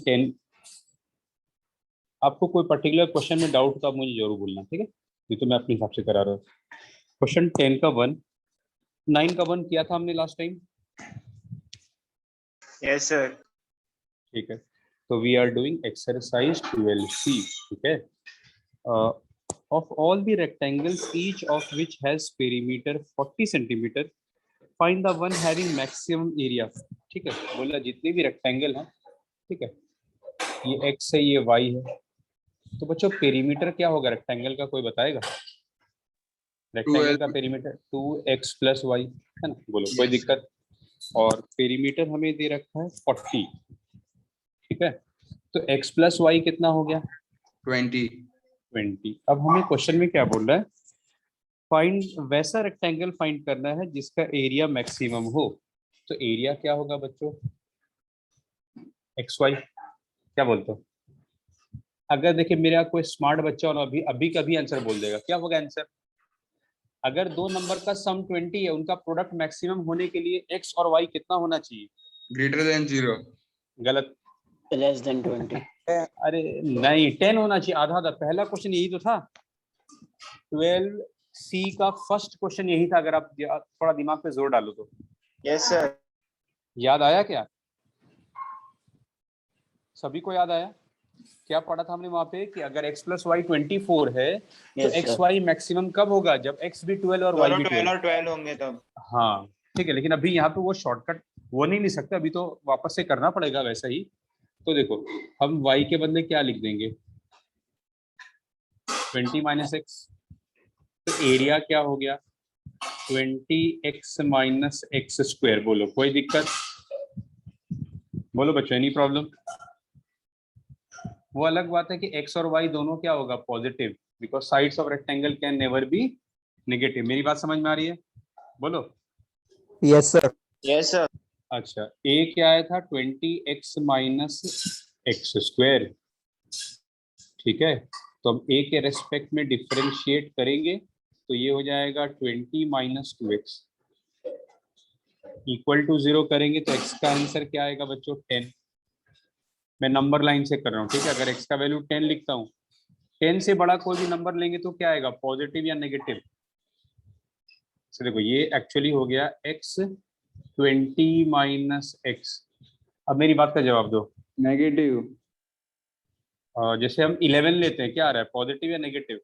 10, आपको कोई particular question में डाउट तो आप मुझे जरूर बोलना, ठीक है? ये तो मैं अपने हिसाब से करा रहा हूँ। क्वेश्चन 10 का 1, 9 का 1 किया था हमने लास्ट टाइम। Yes sir. ठीक है, तो we are doing exercise 12C, ठीक है? Of all the rectangles, each of which has perimeter 40 centimeter, find the one having maximum area. ठीक है, बोला जितने भी रेक्टेंगल हैं, ठीक है, ये x है, ये y है, तो बच्चों पेरीमीटर क्या होगा रेक्टेंगल का, कोई बताएगा? रेक्टेंगल का पेरीमीटर 2x + y है ना, बोलो कोई दिक्कत? और पेरीमीटर हमें दे रखा है 40, ठीक है, तो x + y कितना हो गया? 20। अब हमें क्वेश्चन में क्या बोल रहा है? फाइंड, वैसा रेक्टेंगल फाइंड करना है जिसका एरिया मैक्सिमम हो। तो एरिया क्या होगा बच्चों? एक्स वाई, क्या बोलते हो? अगर देखिए मेरा कोई स्मार्ट बच्चा हो ना, अभी कभी आंसर बोल देगा, क्या होगा आंसर? अगर दो नंबर का सम 20 है, उनका प्रोडक्ट मैक्सिमम होने के लिए एक्स और वाई कितना होना चाहिए? greater than 0। गलत। less than 20। अरे नहीं, 10 होना चाहिए, आधा आधा। पहला क्वेश्चन यही तो था, 12C का फर्स्ट क्वेश्चन यही था, अगर आप थोड़ा दिमाग पे जोर डालो तो। Yes sir. याद आया क्या? सभी को याद आया? क्या पढ़ा था हमने वहां पे कि अगर x + y 24 है, तो Yes, x sir. y maximum कब होगा? जब x भी 12 और y दोनों भी 12 12। और 12 होंगे तब। हाँ ठीक है, लेकिन अभी यहाँ पे वो शॉर्टकट वो नहीं ले सकते, अभी तो वापस से करना पड़ेगा वैसा ही। तो देखो हम y के बदले क्या लिख देंगे? 20 - x। तो एरिया क्या हो गया? 20x - x²। बोलो कोई दिक्कत? बोलो बच्चों, एनी प्रॉब्लम? वो अलग बात है कि x और y दोनों क्या होगा? Positive, because sides of rectangle can never be negative. मेरी बात समझ में आ रही है? बोलो। Yes, sir. Yes sir. अच्छा, a क्या आया था? 20x - x²। ठीक है, तो हम a के रेस्पेक्ट में डिफरेंशिएट करेंगे, तो ये हो जाएगा 20 - 2x = 0 करेंगे, तो x का आंसर क्या आएगा बच्चों? 10। मैं नंबर लाइन से कर रहा हूँ, ठीक है? अगर x का वैल्यू 10 लिखता हूँ, 10 से बड़ा कोई भी नंबर लेंगे तो क्या आएगा? पॉजिटिव या नेगेटिव? तो देखो ये एक्चुअली हो गया x 20 - x। अब मेरी बात का जवाब दो। नेगेटिव। जैसे हम 11 लेते हैं, क्या आ रहा है? पॉजिटिव या negative?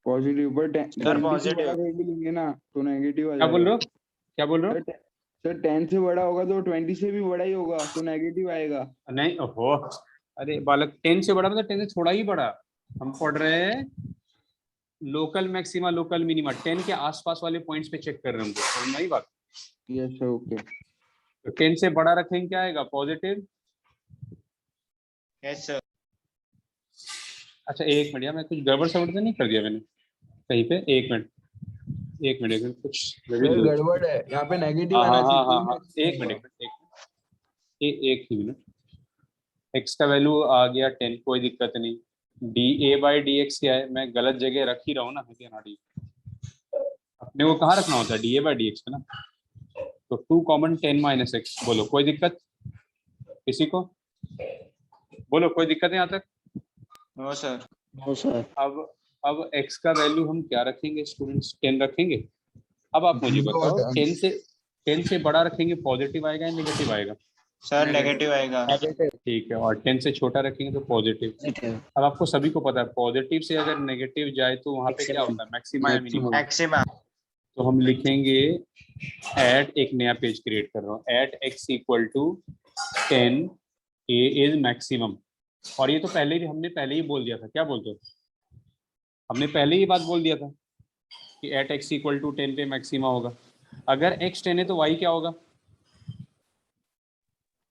Positive, but sir positive. लेंगे ना तो नेगेटिव आ क्या बोल जाएगा। रहे हो? क्या बोल रहे हो? सर 10 से बड़ा होगा तो 20 से भी बड़ा ही होगा, तो नेगेटिव आएगा। नहीं, ओहो, अरे बालक, 10 से बड़ा मतलब 10 से थोड़ा ही बड़ा। हम पढ़ रहे हैं लोकल मैक्सिमा लोकल मिनिमा, 10 के आसपास वाले पॉइंट्स पे चेक कर रहे हैं हमको, समझ में आई बात? Yes sir, okay. तो 10 से बड़ा रखेंगे, क्या आएगा? पॉजिटिव। Yes sir. अच्छा एक मिनट यार, मैं कुछ गड़बड़ सड़बड़ तो नहीं कर दिया मैंने कहीं पे? एक मिनट एक मिनट एक मिनट, कुछ सर गड़बड़ है यहाँ पे, नेगेटिव हाँ आना हाँ हाँ हाँ हाँ, चाहिए। एक मिनट एक ही मिनट। एक्स का वैल्यू आ गया 10, कोई दिक्कत नहीं। dA/dx क्या है? मैं गलत जगह रख ही रहा हूँ ना, अपने को कहाँ रखना होता है? dA/dx है ना, तो 2 कॉमन 10 - x। बोलो कोई दिक्कत किसी को? बोलो कोई दिक्कत है यहाँ तक? No sir. No, sir. अब x का वैल्यू हम क्या रखेंगे स्टूडेंट्स? 10 रखेंगे। अब आप मुझे बताओ, 10 से बड़ा रखेंगे, पॉजिटिव आएगा या नेगेटिव आएगा? सर नेगेटिव आएगा। Negative. ठीक है, और 10 से छोटा रखेंगे तो पॉजिटिव। Negative. अब आपको सभी को पता है पॉजिटिव से अगर नेगेटिव जाए तो वहां पे क्या होता है? मैक्सिमा या मिनिमम? मैक्सिमम। तो हम लिखेंगे एट, एक नया पेज क्रिएट कर रहा हूँ, at x = 10 a is maximum. और ये तो हमने ही बोल दिया था, क्या बोलते हो? हमने पहले ही बात बोल दिया था कि एट x = 10 पे मैक्सिमा होगा। अगर x 10 है तो y क्या होगा?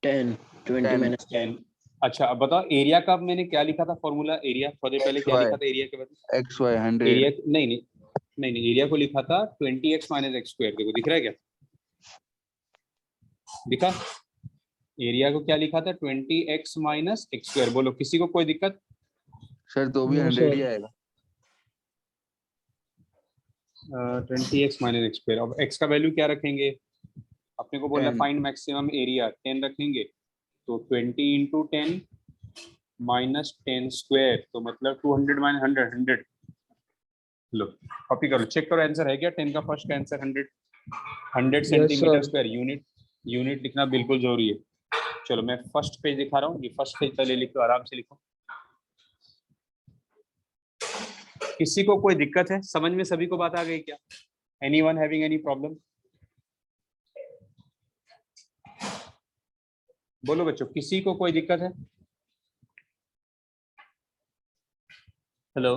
10. 20 - 10. अच्छा अब बताओ, एरिया का मैंने क्या लिखा था फॉर्मूला? एरिया थोड़े पहले क्या लिखा था एरिया के बाद? XY 100। एरिया नहीं, एरिया को लिखा था 20x - x²। देखो दिख रहा है क्या? दिखा? एरिया को क्या लिखा था? 20x - x²। बोलो किसी को कोई दिक्कत? सर तो भी No, 100 ही sir. आएगा। 20x - x²। अब x का वैल्यू क्या रखेंगे? अपने को बोला 10। फाइंड मैक्सिमम एरिया, 10 रखेंगे, तो 20 इंटू 10 माइनस 10 स्क्वायर, तो मतलब 200 माइनस 100 100। लो कॉपी करो, चेक करो आंसर है क्या 10 का फर्स्ट का आंसर 100 सेंटीमीटर स्क्वायर। यूनिट लिखना बिल्कुल जरूरी है। चलो मैं फर्स्ट पेज दिखा रहा हूँ, ये फर्स्ट पेज पहले लिखो, आराम से लिखो। किसी को कोई दिक्कत है समझ में? सभी को बात आ गई क्या? Anyone having any problem? बोलो बच्चों, किसी को कोई दिक्कत है? Hello?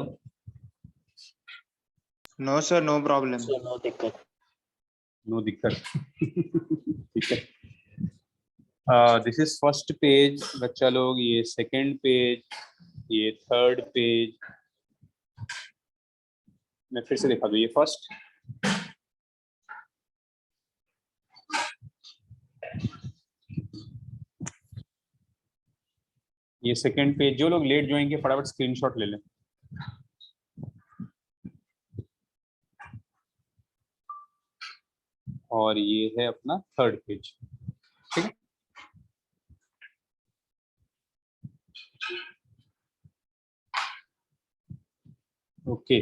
No sir, no problem. Sir no दिक्कत। नो दिक्कत। ठीक है, दिस इज फर्स्ट पेज बच्चा लोग, ये सेकंड पेज, ये थर्ड पेज। मैं फिर से दिखा दूं, ये फर्स्ट, ये सेकंड पेज। जो लोग लेट ज्वाइन के फटाफट स्क्रीनशॉट ले लें। और ये है अपना थर्ड पेज, ठीक है। ओके,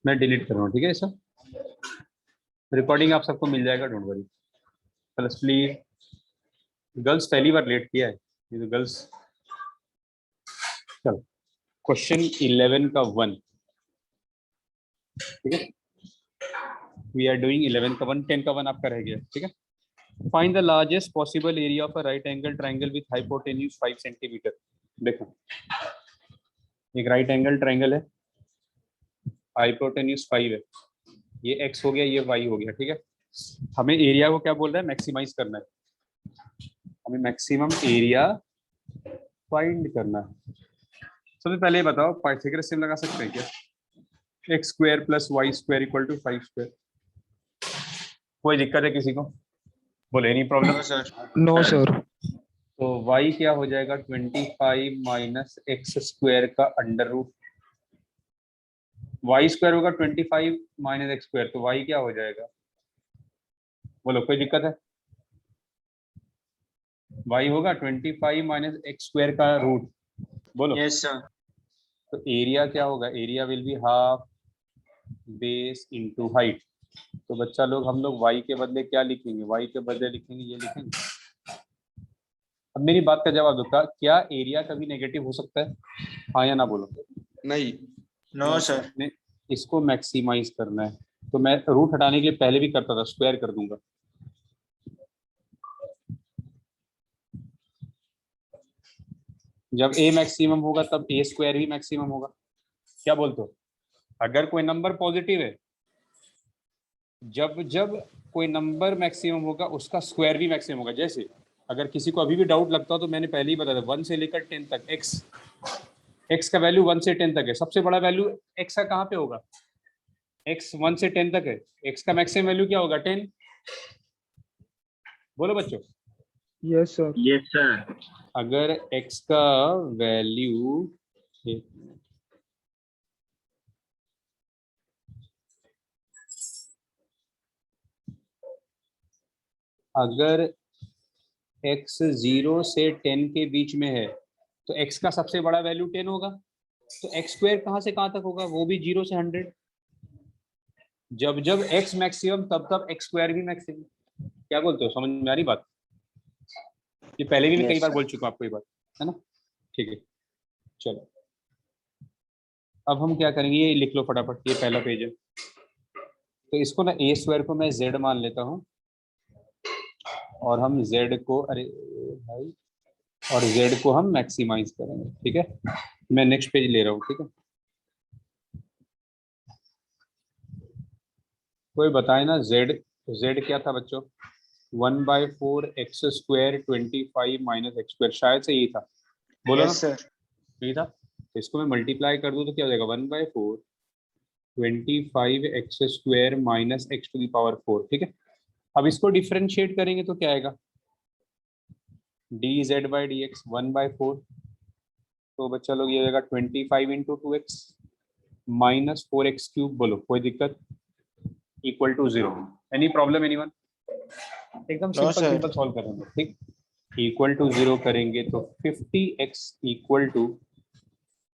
मैं डिलीट कर रहा हूँ, ठीक है। ये सब रिकॉर्डिंग आप सबको मिल जाएगा, don't worry. Plus please, girls पहली बार लेट किया है ये तो गर्ल्स। चलो क्वेश्चन 11 का 1, ठीक है। वी आर डूइंग 11 का 1, 10 का 1 आपका रह गया, ठीक है। Find the largest possible area of a right angle triangle with hypotenuse 5 centimetre. देखो एक राइट एंगल ट्राइंगल है, हाइपोटेन्यूज 5 है, ये x हो गया, ये y हो गया, ठीक है। हमें एरिया को क्या बोल रहा है? मैक्सिमाइज करना है, हमें मैक्सिमम एरिया फाइंड करना है। सबसे पहले ये बताओ, पाइथागोरस थ्योरम लगा सकते हैं क्या? X square plus y square equal to 5 square. कोई दिक्कत है किसी को? बोले any problem? No sir. No sir. तो y क्या हो जाएगा? 25 माइनस एक्स स्क्वायर का अंडर रूट। वाई स्क्वायर होगा 25 माइनस एक्स स्क्वायर, तो y क्या हो जाएगा? बोलो कोई दिक्कत है? y होगा 25 माइनस एक्स स्क्वायर का रूट। बोलो। Yes sir. तो एरिया क्या होगा? Area will be half base into height. तो बच्चा लोग हम लोग y के बदले क्या लिखेंगे? y के बदले लिखेंगे, ये लिखेंगे। अब मेरी बात का जवाब दो, क्या एरिया कभी नेगेटिव हो सकता है? हाँ या ना बोलो। नहीं। No sir. ने इसको मैक्सिमाइज करना है, तो मैं रूट हटाने के लिए पहले भी करता था, स्क्वायर कर दूंगा। जब a मैक्सिमम होगा तब a स्क्वायर भी मैक्सिमम होगा। क्या बोलते हो? अगर कोई नंबर पॉजिटिव है, जब जब कोई नंबर मैक्सिमम होगा उसका स्क्वायर भी मैक्सिमम होगा। जैसे अगर किसी को अभी भी डाउट लगता हो तो मैंने पहले ही बताया था, 1 से लेकर 10 तक x का वैल्यू 1 से 10 तक है। सबसे बड़ा वैल्यू x का कहाँ पे होगा? x 1 से 10 तक है, x का मैक्सिमम वैल्यू क्या होगा? 10। बोलो बच्चों। Yes sir. Yes sir. अगर x का वैल्यू, अगर x 0 से 10 के बीच में है तो x का सबसे बड़ा वैल्यू 10 होगा। तो x स्क्वायर कहाँ से कहाँ तक होगा? वो भी 0 से 100। जब जब x मैक्सिमम तब तब x स्क्वायर भी मैक्सिमम। क्या बोलते हो? समझ में आ रही बात? ये पहले भी मैं कई Yes, बार sir. बोल चुका हूँ आपको ये बात, है ना? ठीक है, चलो अब हम क्या करेंगे, ये लिख लो फटाफट, ये पहला पेज है। तो इसको ना a स्क्वायर को मैं z मान लेता हूँ, और हम z को, अरे भाई, और z को हम मैक्सिमाइज करेंगे, ठीक है। मैं नेक्स्ट पेज ले रहा हूँ, ठीक है। कोई बताए ना, z क्या था बच्चों? 1/4 x square 25 minus x square, शायद से यही था। बोलो ना, यस सर। यही था। तो इसको मैं मल्टीप्लाई कर दूं तो क्या हो जाएगा? 1/4 25 x square minus x to the power 4, ठीक है। अब इसको डिफरेंशिएट करेंगे तो क्या आएगा? dz by D x 1/4। तो बच्चा लोग ये हो जाएगा 25 into 2x minus 4x cube. बोलो कोई दिक्कत? Equal to 0। Any problem anyone? एकदम No, simple sir. Simple solve करेंगे, ठीक। इक्वल टू 0 करेंगे तो 50x equal to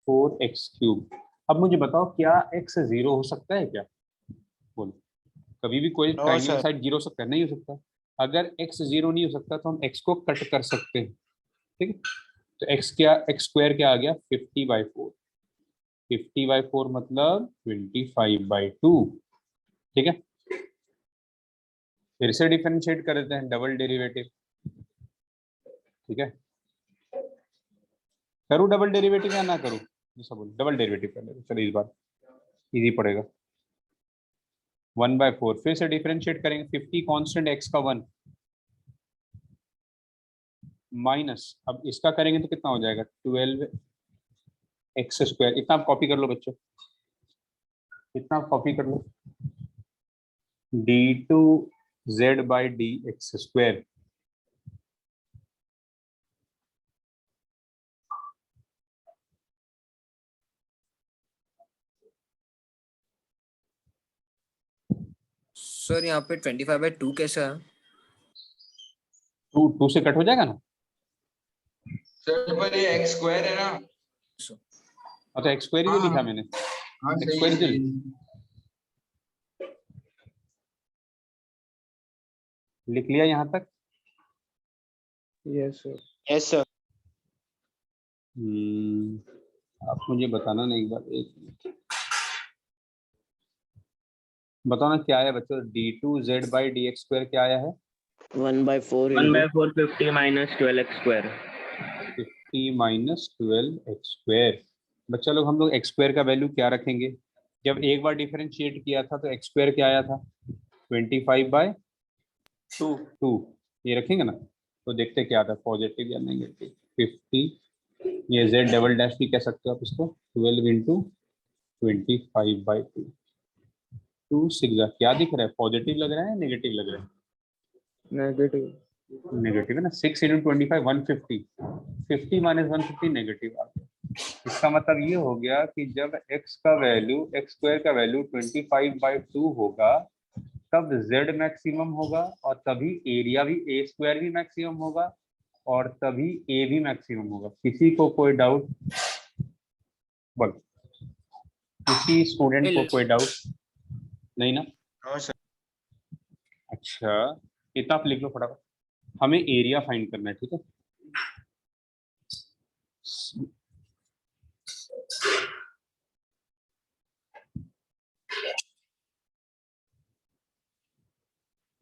4x cube. अब मुझे बताओ क्या x 0 हो सकता है क्या? बोलो, कभी भी कोई No, ट्राइंगल sir. साइड 0 हो सकता है? नहीं हो सकता। अगर x 0 नहीं हो सकता तो हम x को कट कर सकते हैं, ठीक है। तो x स्क्वायर क्या आ गया? 50/4। 50/4 मतलब 25/2, ठीक है। फिर से डिफरेंशिएट कर देते हैं, डबल डेरिवेटिव, ठीक है। करूँ डबल डेरिवेटिव या ना करूँ? जैसा बोल, डबल डेरिवेटिव कर लेते, चलिए इस बार इजी पड़ेगा। 1/4 फिर से डिफरेंशिएट करेंगे, 50 कांस्टेंट x का 1 माइनस, अब इसका करेंगे तो कितना हो जाएगा? 12x square. इतना आप कॉपी कर लो बच्चों, इतना आप कॉपी कर लो, d2z/dx स्क्वायर। सर यहाँ पे 25/2 कैसा है? 2 से कट हो जाएगा ना। सर पर ये एक्स स्क्वायर है ना। अच्छा, एक्स स्क्वायर ही तो लिखा मैंने, हाँ एक्स सही स्क्वायर है। लिख लिया यहाँ तक। Yes sir. Yes, sir. आप मुझे बताना ना एक बार, एक मिनट बताओ ना क्या आया बच्चों? d2z/dx स्क्वायर क्या आया है? 1/4 1 by into 4 50 minus 12x square. 50 minus 12x square. बच्चा लोग, हम लोग x स्क्वायर का वैल्यू क्या रखेंगे? जब एक बार डिफरेंशिएट किया था तो x स्क्वायर क्या आया था? 25/2 ये रखेंगे ना, तो देखते क्या आता है, पॉजिटिव या नेगेटिव। 50, ये z डबल डैश भी कह सकते हो आप इसको, 12 इंटू 25/2। 2 6 क्या दिख रहा है? पॉजिटिव लग रहा है, नेगेटिव लग रहा है? नेगेटिव। नेगेटिव है ना। 6 इंटू 25 150, 50 माइनस 150 नेगेटिव आ गया। इसका मतलब ये हो गया कि जब x का वैल्यू, x स्क्वायर का वैल्यू 25/2 होगा तब z मैक्सिमम होगा, और तभी एरिया भी a स्क्वायर भी मैक्सिमम होगा, और तभी a भी मैक्सिमम होगा। किसी को कोई डाउट? बोल, किसी स्टूडेंट को कोई डाउट नहीं ना? No, sir. अच्छा, इतना आप लिख लो फटाफट, हमें एरिया फाइंड करना है, ठीक है।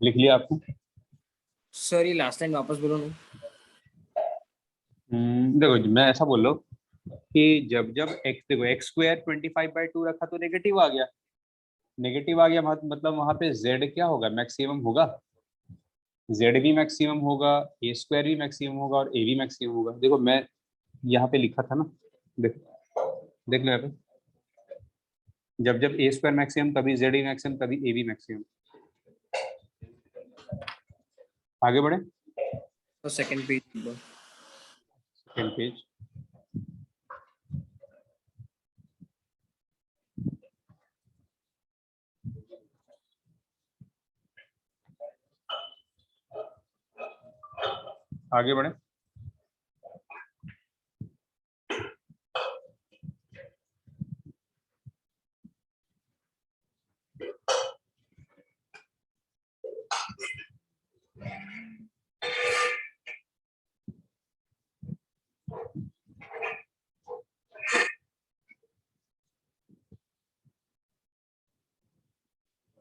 लिख लिया आपने? सर ये लास्ट लाइन वापस बोलो ना। देखो जी, मैं ऐसा बोल रहा हूँ कि जब जब x, देखो x स्क्वायर 25/2 रखा तो नेगेटिव आ गया, नेगेटिव आ गया मतलब वहां पे z क्या होगा? मैक्सिमम होगा। z भी मैक्सिमम होगा, a स्क्वायर भी मैक्सिमम होगा, और a भी मैक्सिमम होगा। देखो मैं यहाँ पे लिखा था ना, देख देख लो यहाँ पे, जब जब a स्क्वायर मैक्सिमम तभी z भी मैक्सिमम, तभी a भी मैक्सिमम। आगे बढ़े, तो सेकंड पेज। Second page. आगे बढ़े,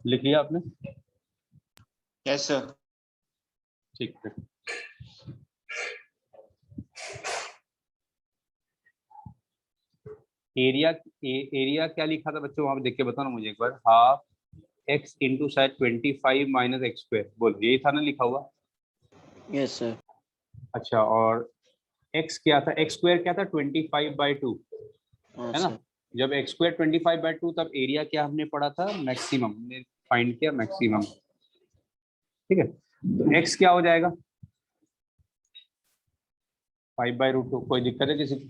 लिख लिया आपने? Yes, sir. ठीक है। एरिया, एरिया क्या लिखा था बच्चों वहां पे? देख के बताओ ना मुझे एक बार। हाफ x इंटू शायद 25 माइनस एक्स स्क्वायर, बोल यही था ना लिखा हुआ? yes sir. अच्छा, और x क्या था? x स्क्वायर क्या था? 25/2, हाँ है ना। सर। जब x स्क्वायर 25/2 तब एरिया क्या हमने पढ़ा था? मैक्सिमम, हमने फाइंड किया मैक्सिमम, ठीक है। तो x क्या हो जाएगा? 5/√2। कोई दिक्कत है किसी को?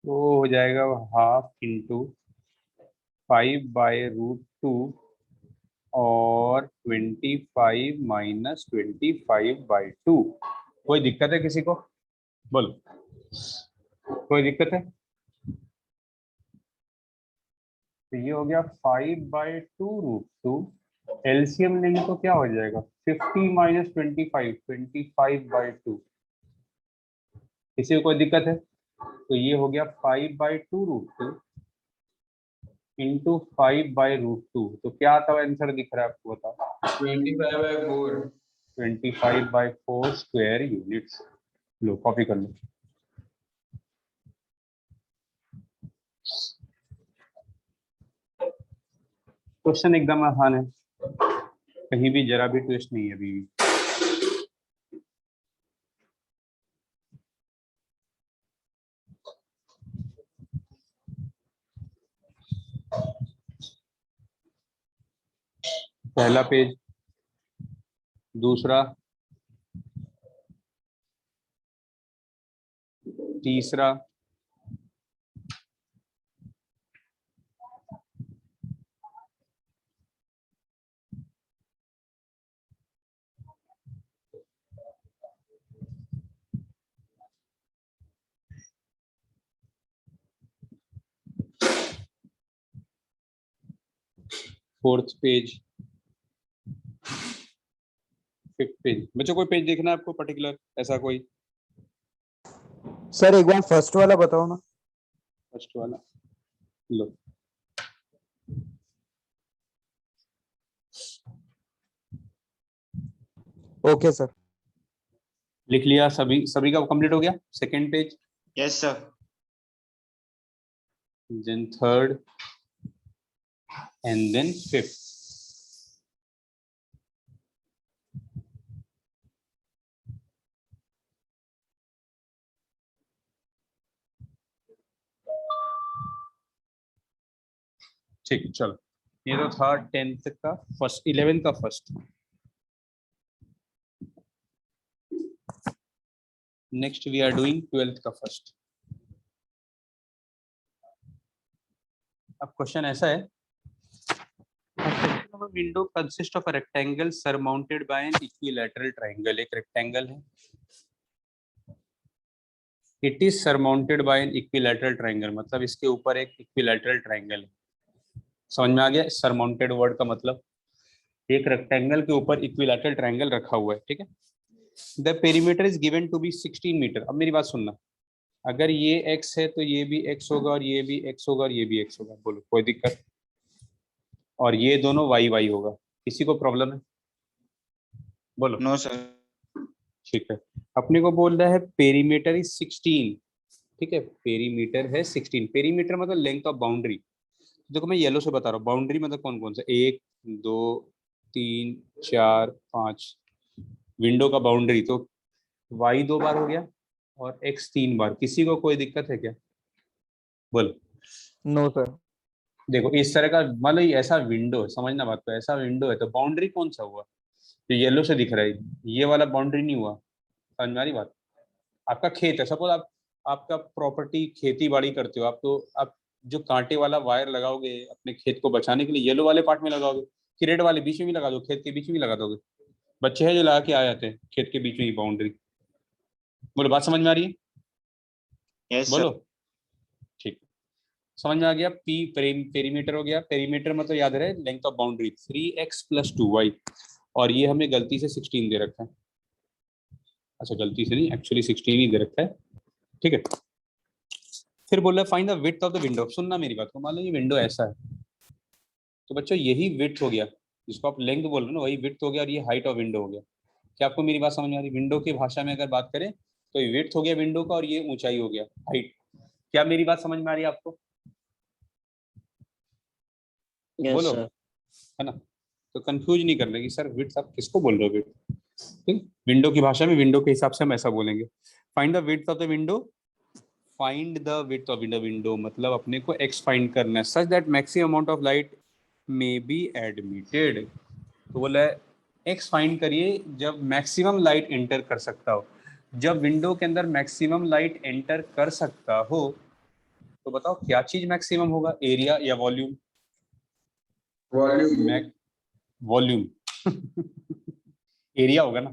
तो हो जाएगा हाफ इंटू 5/√2 और 25 माइनस 25/2। कोई दिक्कत है किसी को? बोलो, कोई दिक्कत है? तो ये हो गया 5/2√2। एलसीएम लेंगे तो क्या हो जाएगा? 50 माइनस 25, 25/2। किसी को कोई दिक्कत है? तो ये हो गया 5/2√2 इंटू 5/√2। तो क्या आता है आंसर दिख रहा है आपको? बताओ। 25/4। 25/4 स्क्वायर यूनिट्स। लो कॉपी कर लो। क्वेश्चन एकदम आसान है, कहीं भी जरा भी ट्विस्ट नहीं है अभी भी। पहला पेज, दूसरा, तीसरा, फोर्थ पेज, फिफ्थ पेज। बच्चों कोई पेज देखना है आपको पर्टिकुलर, ऐसा कोई? सर एक बार फर्स्ट वाला बताओ ना। फर्स्ट वाला लो। Okay sir. लिख लिया? सभी सभी का कंप्लीट हो गया? Second page, Yes, sir. then third and then fifth. ठीक, चलो ये तो था 10th का फर्स्ट, 11th का first. Next we are doing 12th का फर्स्ट। अब क्वेश्चन ऐसा है, window consist of a rectangle surmounted by an equilateral triangle. एक रेक्टेंगल है, it is surmounted by an equilateral triangle, मतलब इसके ऊपर एक इक्विलैटरल ट्रायंगल है। समझ में आ गया सरमाउंटेड वर्ड का मतलब? एक रेक्टेंगल के ऊपर इक्विलैटरल ट्रायंगल रखा हुआ है, ठीक है। The perimeter is given to be 16 metre. अब मेरी बात सुनना, अगर ये x है तो ये भी x होगा, और ये भी x होगा, और ये भी x होगा। बोलो कोई दिक्कत? और ये दोनों y होगा। किसी को प्रॉब्लम है? बोलो। No, sir. ठीक है, अपने को बोल रहा है पेरीमीटर इज 16, ठीक है। पेरीमीटर है 16। पेरीमीटर मतलब लेंथ ऑफ बाउंड्री। देखो मैं येलो से बता रहा हूँ, बाउंड्री मतलब कौन कौन सा, 1 2 3 4 5। विंडो का बाउंड्री तो y 2 बार हो गया और x 3 बार। किसी को कोई दिक्कत है क्या? बोलो। No sir. देखो इस तरह का मतलब ऐसा विंडो है, समझना बात को, ऐसा विंडो है तो बाउंड्री कौन सा हुआ? जो येलो से दिख रहा है ये वाला बाउंड्री नहीं हुआ। समझ में आ रही बात? आपका खेत है, सपोज आप, आपका प्रॉपर्टी खेती बाड़ी करते हो आप, तो आप जो कांटे वाला वायर लगाओगे अपने खेत को बचाने के लिए, येलो वाले पार्ट में लगाओगे कि रेड वाले बीच में भी लगा दो, खेत के बीच में भी लगा दोगे? बच्चे हैं जो लगा के आ जाते हैं खेत के बीच में ही बाउंड्री। बोलो बात समझ में आ रही है? Yes, sir. बोलो। ठीक, समझ में आ गया। पेरीमीटर हो गया। पेरीमीटर मतलब याद रहे length of boundary 3x + 2y, और ये हमें गलती से 16 दे रखा है। अच्छा गलती से नहीं, एक्चुअली 16 ही दे रखा है, ठीक है। फिर बोल रहा है find the width of the window. सुनना मेरी बात को, मान लो ये विंडो ऐसा है, तो बच्चों यही विड्थ हो गया, जिसको आप लेंथ बोल रहे हो ना, वही विड्थ हो गया, और ये हाइट ऑफ विंडो हो गया। क्या आपको मेरी बात समझ में आ रही? विंडो की भाषा में अगर बात करें तो ये विड्थ हो गया विंडो का, और ये ऊंचाई हो गया हाइट। क्या मेरी बात समझ में आ रही है आपको? Yes, बोलो, sir. है ना? तो कंफ्यूज नहीं करना कि सर विड्थ आप किसको बोल रहे हो विड्थ, ठीक। विंडो की भाषा में विंडो के हिसाब से हम ऐसा बोलेंगे। Find the width of the window. Find the width of the window मतलब अपने को x फाइंड करना है, such that maximum amount of light may be admitted. तो बोला है x फाइंड करिए जब मैक्सिमम लाइट एंटर कर सकता हो। जब विंडो के अंदर मैक्सिमम लाइट एंटर कर सकता हो तो बताओ क्या चीज मैक्सिमम होगा, एरिया या वॉल्यूम? वॉल्यूम। वॉल्यूम एरिया होगा ना।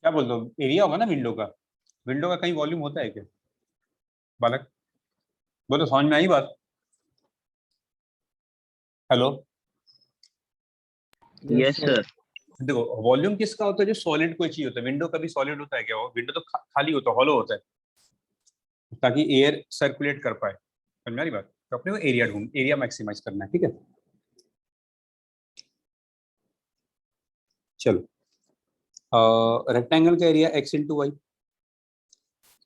क्या बोलते हो, एरिया होगा ना विंडो का। विंडो का कहीं वॉल्यूम होता है क्या बालक? बोलो, समझ में आई बात? हेलो। Yes, sir. देखो वॉल्यूम किसका होता है? जो सॉलिड कोई चीज होता है। विंडो कभी सॉलिड होता है क्या? वो विंडो तो खाली होता है, हॉलो होता है, ताकि एयर सर्कुलेट कर पाए। समझ में आ रही बात? तो अपने को एरिया मैक्सिमाइज करना है, ठीक है। चलो, रेक्टेंगल का area x into y.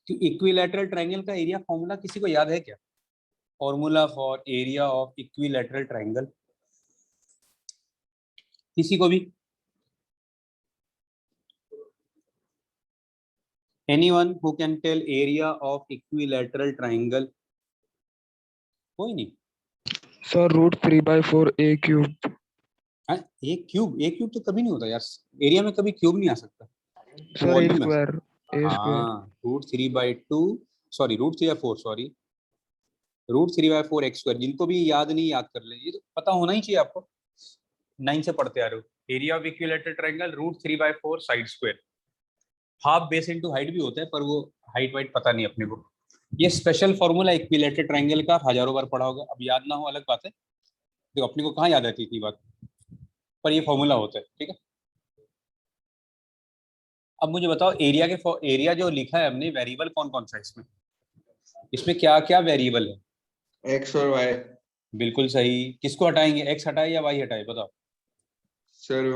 Equilateral triangle का एरिया फॉर्मूला किसी को याद है क्या? Formula for area of equilateral triangle किसी को भी? Anyone who can tell area of equilateral triangle? कोई नहीं। Sir √3/4 a cube. हाँ, एक क्यूब तो कभी नहीं होता यार। एरिया में कभी क्यूब नहीं आ सकता। सर वॉल्यूम a में। स्क्वायर हाँ, √3/4 सॉरी, √3/4 x स्क्वायर। जिनको भी याद नहीं, याद कर ले, ये तो पता होना ही चाहिए आपको, 9 से पढ़ते आ रहे हो। Area of equilateral triangle √3/4 side square. Half base into height भी होता है, पर वो हाइट वाइट पता नहीं अपने को। ये स्पेशल फॉर्मूला इक्विलैटरल ट्रायंगल का हजारों बार पढ़ा होगा, अब याद ना हो अलग बात है। देखो अपने को कहाँ याद आती थी बात, पर ये फॉर्मूला होता है, ठीक है। अब मुझे बताओ, एरिया जो लिखा है हमने, वेरिएबल कौन कौन सा है इसमें? इसमें क्या क्या वेरिएबल है? एक्स और वाई। बिल्कुल सही। किसको हटाएंगे, एक्स हटाए या वाई हटाए, बताओ। सर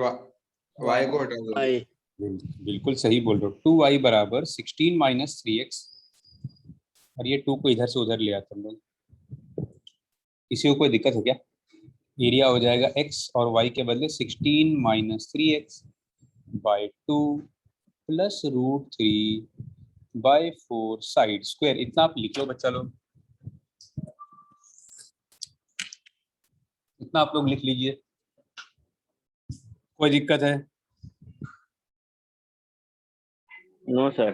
वाई को हटा दो। I. बिल्कुल सही बोल रहे हो। 2y बराबर 16 माइनस 3x, और ये 2 को इधर से उधर ले आते हम लोग। किसी को कोई दिक्कत है क्या? एरिया हो जाएगा x और y के बदले 16 minus 3x by 2 plus √3/4 side square. इतना आप लिख लो बच्चा लोग, इतना आप लोग लिख लीजिए। कोई दिक्कत है? No, sir.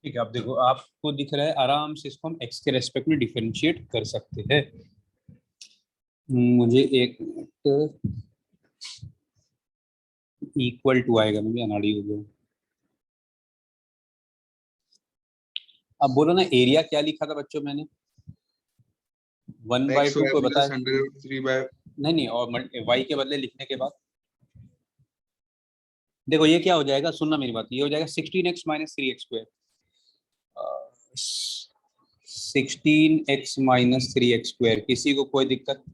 ठीक है, आप देखो, आपको दिख रहा है, आराम से इसको हम x के रेस्पेक्ट में डिफरेंशिएट कर सकते हैं। मुझे एक मिनट, इक्वल टू आएगा, मुझे अनाड़ी हो गया। अब बोलो ना, एरिया क्या लिखा था बच्चों मैंने? 1/2 को बताया। नहीं नहीं, और y के बदले लिखने के बाद देखो ये क्या हो जाएगा, सुनना मेरी बात, ये हो जाएगा 16x minus 3x square. 16x minus 3x square. किसी को कोई दिक्कत?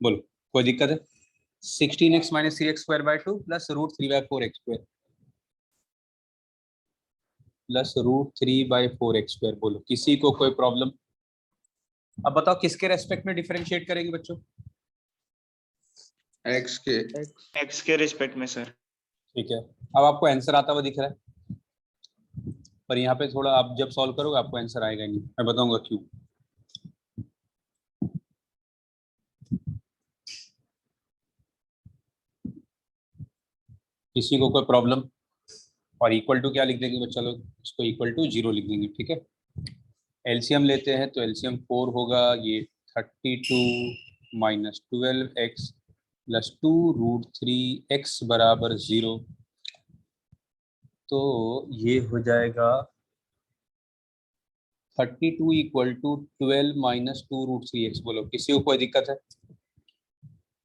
बोलो, कोई दिक्कत है? 16x minus 3x square by 2 plus √3/4 x square plus √3/4 x square. बोलो, किसी को कोई प्रॉब्लम? अब बताओ किसके रेस्पेक्ट में डिफरेंशिएट करेंगे बच्चों? एक्स के रिस्पेक्ट में सर। ठीक है, अब आपको आंसर आता हुआ दिख रहा है, पर यहाँ पे थोड़ा आप जब सॉल्व करोगे आपको आंसर आएगा ही नहीं। मैं बताऊंगा क्यों। किसी को कोई प्रॉब्लम? और इक्वल टू क्या लिख देंगे बच्चा लोग? इसको इक्वल टू 0 लिख देंगे, ठीक है। एलसीएम लेते हैं तो एलसीएम 4 होगा। ये 32 माइनस 12x प्लस 2√3x बराबर 0। तो ये हो जाएगा 32 इक्वल टू 12 माइनस 2√3x। बोलो, किसी को कोई दिक्कत है?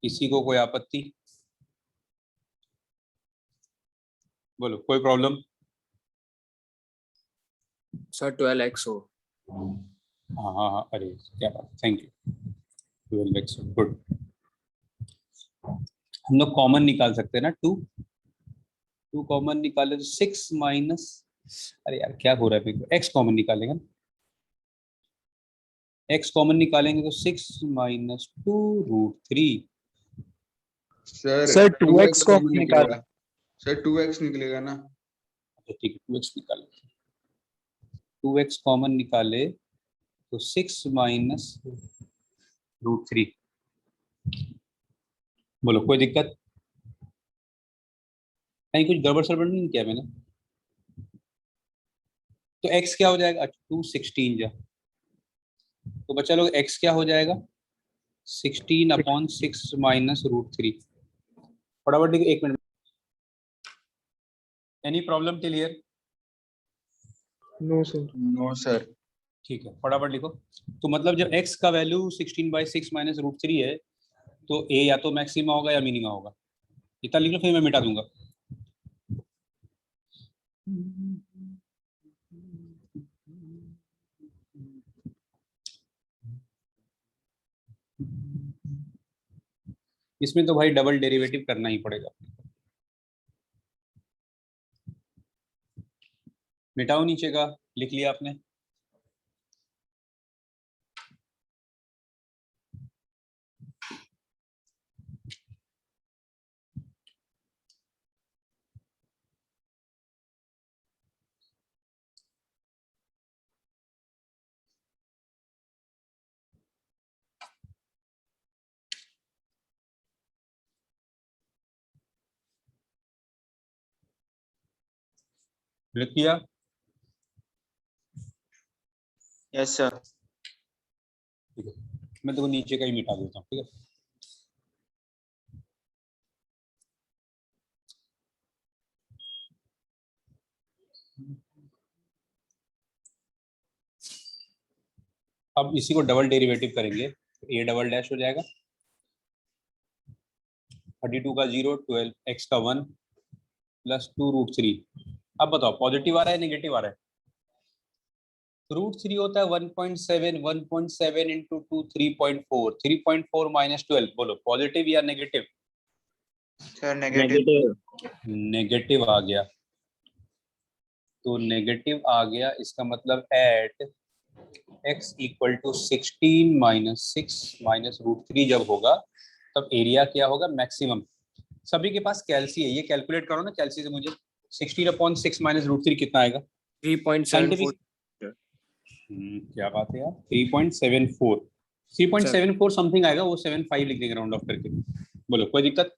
किसी को कोई आपत्ति? बोलो, कोई प्रॉब्लम? सर 12x हो। हाँ हाँ हाँ, अरे क्या बात, थैंक यू। 12x, good. हम लोग कॉमन निकाल सकते हैं ना, 2 कॉमन निकाले तो 6 माइनस, अरे यार क्या हो रहा है, x कॉमन निकालेंगे ना। x कॉमन निकालेंगे तो 6 माइनस 2√3। सर 2x को निकाल। सर 2x निकलेगा ना। अच्छा ठीक है, 2x निकाले, 2x कॉमन निकाले तो 6 माइनस √3। बोलो, कोई दिक्कत? कहीं कुछ गड़बड़ सड़बड़ नहीं किया मैंने? तो x क्या हो जाएगा? 216 जा, तो बच्चा लोग x क्या हो जाएगा? 16/6 माइनस √3। फटाफट देखो, 1 minute. Any problem till here? No sir. No sir. ठीक है, फटाफट लिखो। तो मतलब जब x का वैल्यू 16/6 माइनस √3 है, तो a या तो मैक्सिमा होगा या मिनिमा होगा। इतना लिख लो, फिर मैं मिटा दूंगा। इसमें तो भाई डबल डेरिवेटिव करना ही पड़ेगा। मिटाओ नीचे का, लिख लिया आपने? लिख लिया? Yes sir. ठीक है, मैं तो नीचे का ही मिटा देता हूँ, ठीक है। अब इसी को डबल डेरिवेटिव करेंगे, ये डबल डैश हो जाएगा। 32 का 0, 12, x का 1 प्लस 2√3। अब बताओ पॉजिटिव आ रहा है नेगेटिव आ रहा है? √3 होता है 1.7, 1.7 इंटू 2 3.4, 3.4 माइनस 12। बोलो पॉजिटिव या नेगेटिव? Sir negative. नेगेटिव। नेगेटिव आ गया, तो नेगेटिव आ गया, इसका मतलब at x equal to 16 minus 6 minus √3 जब होगा, तब एरिया क्या होगा? मैक्सिमम। सभी के पास कैल्सी है, ये कैलकुलेट करो ना कैल्सी से मुझे। 16/6 माइनस √3 कितना आएगा? 3.74। क्या बात है यार, 3.74। 3.74 समथिंग आएगा, वो 75 लिख देंगे राउंड ऑफ करके। बोलो कोई दिक्कत?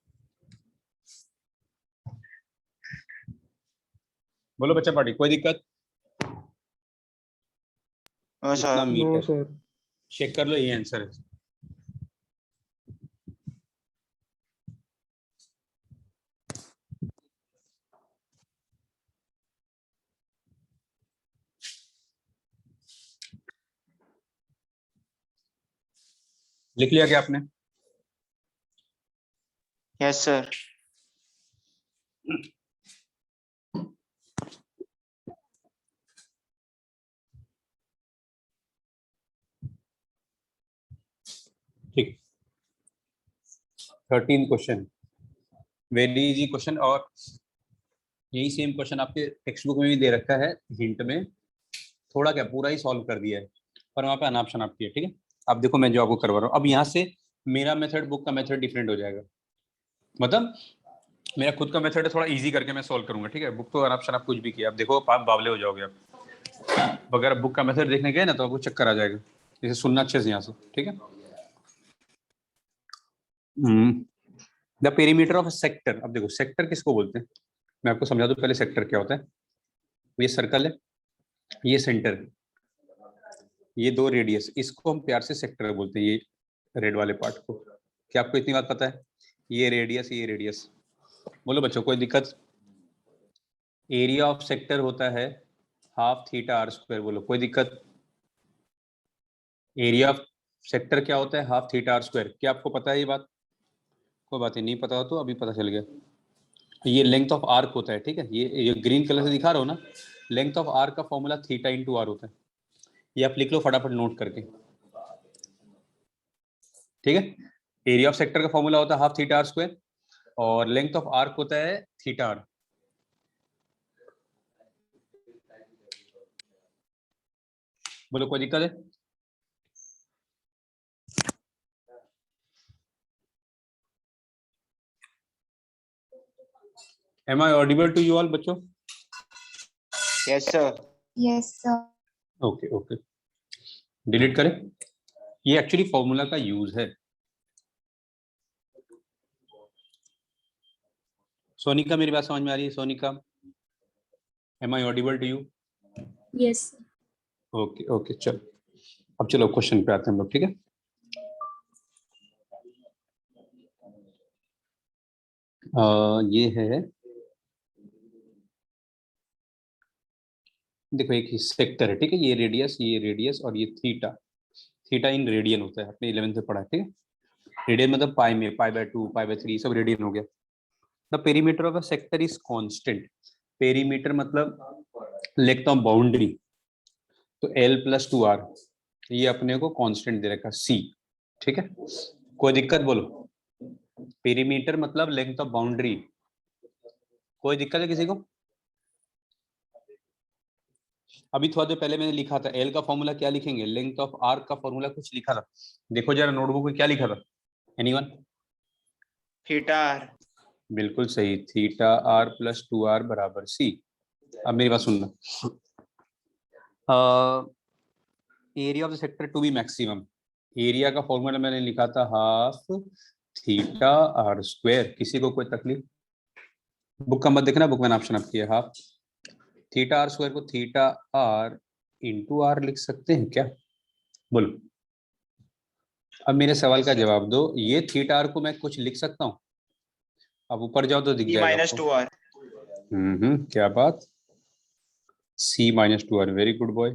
बोलो बच्चा पार्टी, कोई दिक्कत? नो इतना sir. Metre no sir. Check कर लो, ये आंसर है। लिख लिया क्या आपने? Yes sir. ठीक। 13 क्वेश्चन, वेरी इजी क्वेश्चन, और यही सेम क्वेश्चन आपके टेक्स्ट बुक में भी दे रखा है हिंट में। थोड़ा क्या, पूरा ही सॉल्व कर दिया है, पर वहाँ पे अनाप शनाप किया, ठीक है। अब देखो मैं जो आपको करवा रहा हूँ, अब यहाँ से मेरा मेथड बुक का मेथड डिफरेंट हो जाएगा। मतलब मेरा खुद का मेथड है, थोड़ा इजी करके मैं सॉल्व करूंगा, ठीक है। बुक तो अनाप शनाप कुछ भी किया, अब देखो आप बावले हो जाओगे आप। अगर बुक का मेथड देखने गए ना तो आपको चक्कर आ जाएगा। इसे सुनना अच्छे से यहाँ से, ठीक है। The perimeter of sector. अब देखो सेक्टर किसको बोलते हैं, मैं आपको समझा दूं पहले सेक्टर क्या होता है। ये सर्कल है, ये सेंटर है, ये दो रेडियस, इसको हम प्यार से सेक्टर बोलते हैं, ये रेड वाले पार्ट को। क्या आपको इतनी बात पता है? ये रेडियस, ये रेडियस। बोलो बच्चों कोई दिक्कत? एरिया ऑफ सेक्टर होता है हाफ थीटा आर स्क्वायर। बोलो कोई दिक्कत? एरिया ऑफ सेक्टर क्या होता है? Half theta r square. क्या आपको पता है ये बात? कोई बात नहीं, नहीं पता हो तो अभी पता चल गया। ये लेंथ ऑफ आर्क होता है, ठीक है। ये ग्रीन कलर से दिखा रहा हो ना, लेंथ ऑफ आर्क का फॉर्मूला थीटा इंटू आर होता है। ये आप लिख लो फटाफट नोट करके, ठीक है। एरिया ऑफ सेक्टर का फॉर्मूला होता है हाफ थीटा आर स्क्वायर, और लेंथ ऑफ आर्क होता है थीटा आर। बोलो कोई दिक्कत है? Am I audible to you all बच्चों? Yes sir. Yes, sir. Okay okay, delete करें। ये एक्चुअली फॉर्मूला का यूज है। सोनिका मेरी बात समझ में आ रही है? Sonika, am I audible to you? Yes. Okay okay, चलो अब चलो क्वेश्चन पे आते हैं हम लोग, ठीक है। ये है, देखो एक सेक्टर है, ठीक है, ये रेडियस और ये थीटा। थीटा इन रेडियन होता है, आपने 11th में पढ़ा है, ठीक है। रेडियन मतलब पाई में, पाई/2, पाई/3 सब रेडियन हो गया। The perimeter of a sector is constant. Perimeter मतलब लेंथ ऑफ बाउंड्री, तो L+2R, ये अपने को कांस्टेंट दे रखा C, ठीक है। कोई दिक्कत बोलो। पेरीमीटर मतलब लेंथ ऑफ बाउंड्री, कोई दिक्कत है किसी को? अभी थोड़ा देर पहले मैंने लिखा था एल का फॉर्मूला, क्या लिखेंगे, लेंथ ऑफ आर्क का फॉर्मूला कुछ लिखा था, देखो जरा नोटबुक में क्या लिखा था, एनीवन? Theta are. बिल्कुल सही, θr+2r बराबर C। अब मेरी बात सुनना, area of the sector to be maximum, area का फॉर्मूला मैंने लिखा था हाफ θr²। किसी को कोई तकलीफ? बुक का मत देखना, बुक मैंने ऑप्शन आप किया, हाफ θr² को θr/r लिख सकते हैं क्या, बोलो। अब मेरे सवाल का जवाब दो, ये θr को मैं कुछ लिख सकता हूँ? अब ऊपर जाओ तो दिख C जाएगा माइनस आपको। 2R। क्या बात, C-2R, very good boy.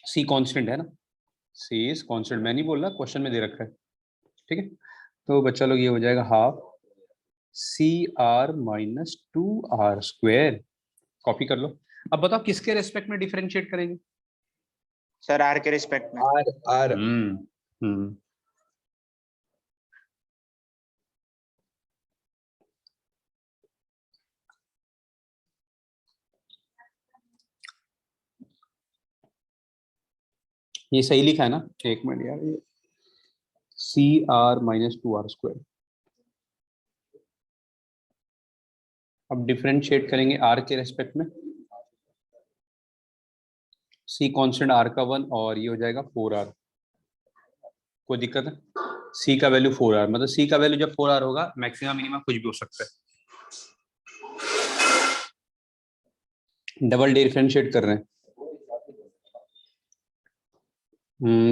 C constant है ना, C इज कांस्टेंट, मैं नहीं बोल रहा, क्वेश्चन में दे रखा है, ठीक है। तो बच्चा लोग ये हो जाएगा हाफ CR-2R²। कॉपी कर लो। अब बताओ किसके रेस्पेक्ट में डिफरेंशिएट करेंगे? सर आर के रिस्पेक्ट में। R R हम्म ये सही लिखा है ना, एक मिनट यार, ये CR-2R²। अब डिफरेंशिएट करेंगे R के रेस्पेक्ट में, C कांस्टेंट R का 1 और ये हो जाएगा 4R। कोई दिक्कत है? C का वैल्यू 4R, मतलब C का वैल्यू जब 4R होगा, मैक्सिमम मिनिमम कुछ भी हो सकता है। डबल डिफरेंशिएट कर रहे हैं,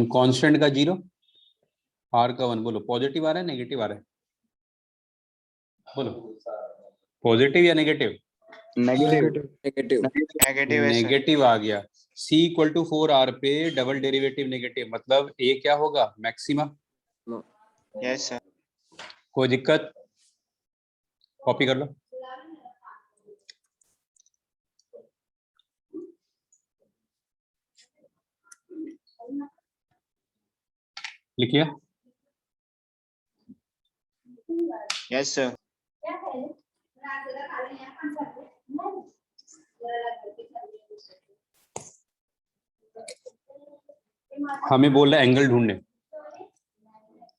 कांस्टेंट का 0, R का 1, बोलो पॉजिटिव आ रहा है नेगेटिव आ रहा है, बोलो पॉजिटिव या नेगेटिव? नेगेटिव। negative नेगेटिव है सर। नेगेटिव आ गया। C = 4R पे डबल डेरिवेटिव नेगेटिव, मतलब A क्या होगा, मैक्सिमा। Yes sir. कोई दिक्कत? कॉपी कर लो। लिखिए। Yes sir. हमें बोल रहा है एंगल ढूंढने।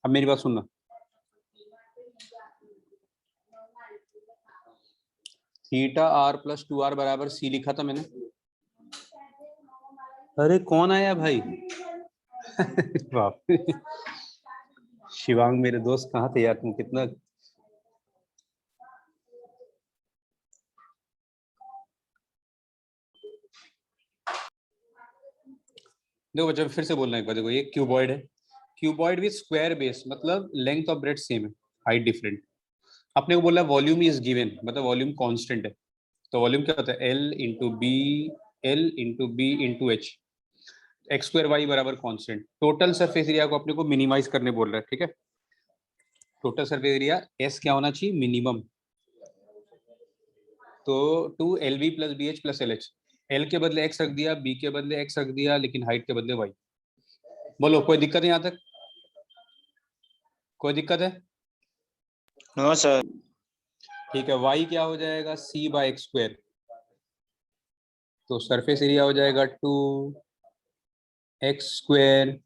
अब मेरी बात सुनना, θr+2r बराबर C लिखा था मैंने। अरे कौन आया भाई? बाप रे। शिवांग मेरे दोस्त कहाँ थे यार, तुम कितना, देखो बच्चा फिर से बोलना एक बार, देखो ये क्यूबॉइड है, क्यूबॉइड विद स्क्वायर बेस, मतलब लेंथ ऑफ ब्रेड सेम है, हाइट डिफरेंट। अपने को बोला वॉल्यूम इज गिवन, मतलब वॉल्यूम कांस्टेंट है, तो वॉल्यूम क्या होता है, L × B H(x²y) बराबर कांस्टेंट। टोटल सरफेस एरिया को अपने को मिनिमाइज करने बोल रहा है, ठीक है। टोटल सरफेस एरिया S क्या होना चाहिए, मिनिमम, तो 2LB + BH + LH। L के बदले x रख दिया, B के बदले x रख दिया, लेकिन हाइट के बदले y। बोलो कोई दिक्कत है यहाँ तक? कोई दिक्कत है? No sir. ठीक है, y क्या हो जाएगा, C/x², तो सरफेस एरिया हो जाएगा 2x²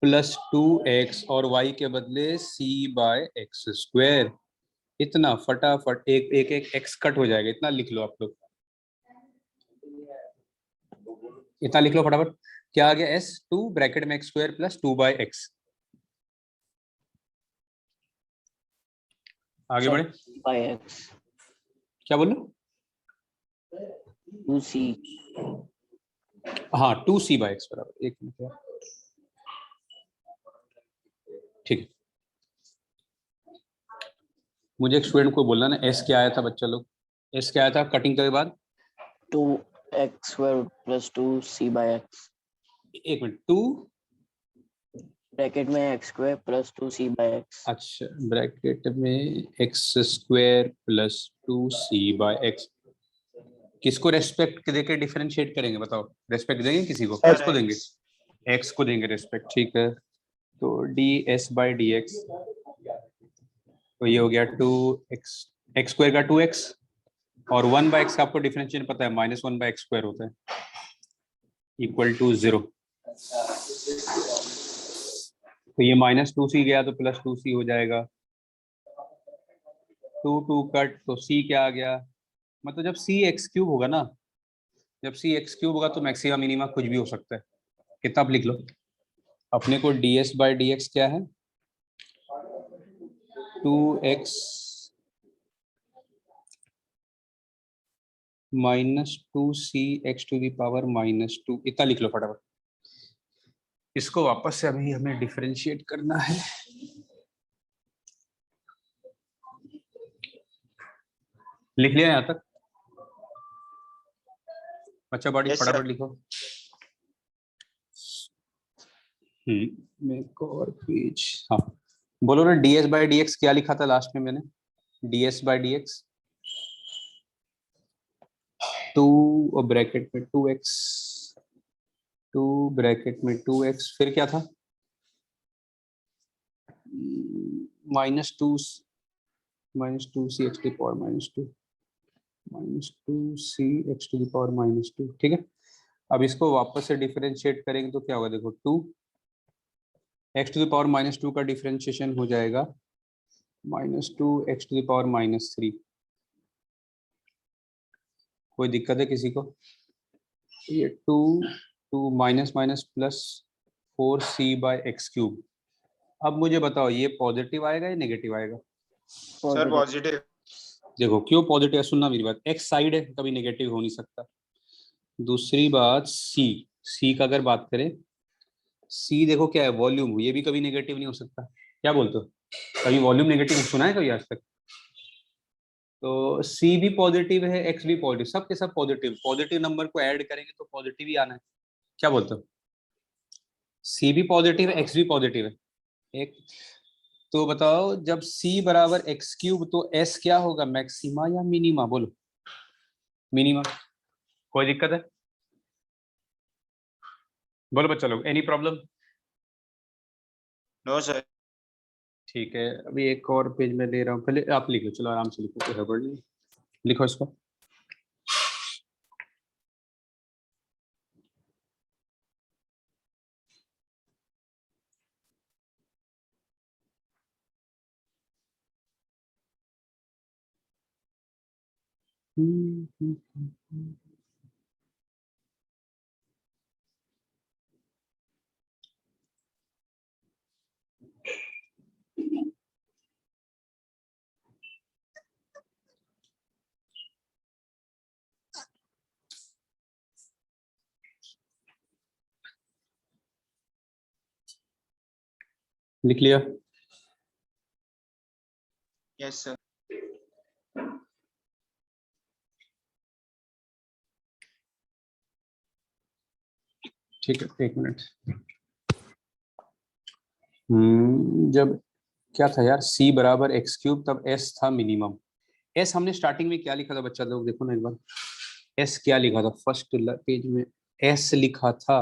+ 2x और y के बदले C/x²। इतना फटाफट एक x कट हो जाएगा, इतना लिख लो आप लोग, इतना लिख लो फटाफट। क्या आ गया, S 2 ब्रैकेट में x² + 2/x। आगे बढ़े, by x. क्या बोलो? 2c हाँ 2c बाय एक्स बराबर, एक मिनट यार, ठीक है। मुझे एक स्टूडेंट को बोलना ना, एस क्या आया था बच्चा लोग, एस क्या आया था कटिंग के बाद? 2x square plus 2c by x, एक मिनट, 2, ब्रैकेट में x square plus 2c by x। अच्छा ब्रैकेट में x square plus 2c by x, किसको रेस्पेक्ट देके डिफरेंशिएट करेंगे बताओ? रेस्पेक्ट देंगे किसी को? Sir, किसको देंगे? एक्स को देंगे रेस्पेक्ट, ठीक है। तो D S by D x, तो ये हो गया 2x, एक्स स्क्वायर का 2x, और 1 बाय एक्स का आपको डिफरेंशिएट पता है, -1 बाय एक्स स्क्वायर होता है, इक्वल टू 0। तो ये -2c गया तो +2c हो जाएगा, 2 कट, तो c क्या आ गया? मतलब जब c x क्यूब होगा ना, जब c x क्यूब होगा तो मैक्सिमा मिनिमा कुछ भी हो सकता है। कितना आप लिख लो, अपने को ds बाई डी एक्स क्या है? 2x -2c x to the power -2, इतना लिख लो फटाफट। इसको वापस से अभी हमें डिफरेंशिएट करना है। लिख लिया यहाँ तक अच्छा बॉडी? Yes, sir. फटाफट लिखो। मेरे को और पेज, हाँ बोलो ना, ds बाई डी एक्स क्या लिखा था लास्ट में मैंने? ds बाई डी एक्स 2 और ब्रैकेट में 2x, 2 ब्रैकेट में 2x, फिर क्या था? -2 -2c x to the power -2, -2c x to the power -2, ठीक है। अब इसको वापस से डिफरेंशिएट करेंगे तो क्या होगा? देखो 2 x टू द पावर -2 का डिफरेंशिएशन हो जाएगा -2 x टू द पावर -3। कोई दिक्कत है किसी को? ये 2 minus minus plus 4c by x cube. अब मुझे बताओ ये पॉजिटिव आएगा या नेगेटिव आएगा? Sir, positive. देखो क्यों पॉजिटिव है, सुनना मेरी बात, एक्स साइड है, कभी नेगेटिव हो नहीं सकता। दूसरी बात सी का अगर बात करें, सी देखो क्या है, वॉल्यूम, ये भी कभी नेगेटिव नहीं हो सकता। क्या बोलते हो, कभी वॉल्यूम नेगेटिव सुना है कभी आज तक? तो सी भी पॉजिटिव है, एक्स भी पॉजिटिव, सब के सब पॉजिटिव, पॉजिटिव नंबर को ऐड करेंगे तो पॉजिटिव ही आना है। क्या बोलते हो? सी भी पॉजिटिव है, एक्स भी पॉजिटिव है, एक। तो बताओ जब c बराबर एक्स क्यूब तो s क्या होगा, मैक्सिमा या मिनिमा? बोलो मिनिमा। कोई दिक्कत है? बोलो बच्चा लोग, एनी प्रॉब्लम? No, sir. ठीक है, अभी एक और पेज में ले रहा हूँ, पहले आप लिखो, चलो आराम से लिखो, कोई हड़बड़ नहीं, लिखो इसको। लिख लिया? Yes, sir. ठीक है, एक मिनट। जब क्या था यार, c बराबर एक्स क्यूब, तब s था मिनिमम। s हमने स्टार्टिंग में क्या लिखा था बच्चा लोग, देखो ना एक बार, s क्या लिखा था फर्स्ट पेज में? s लिखा था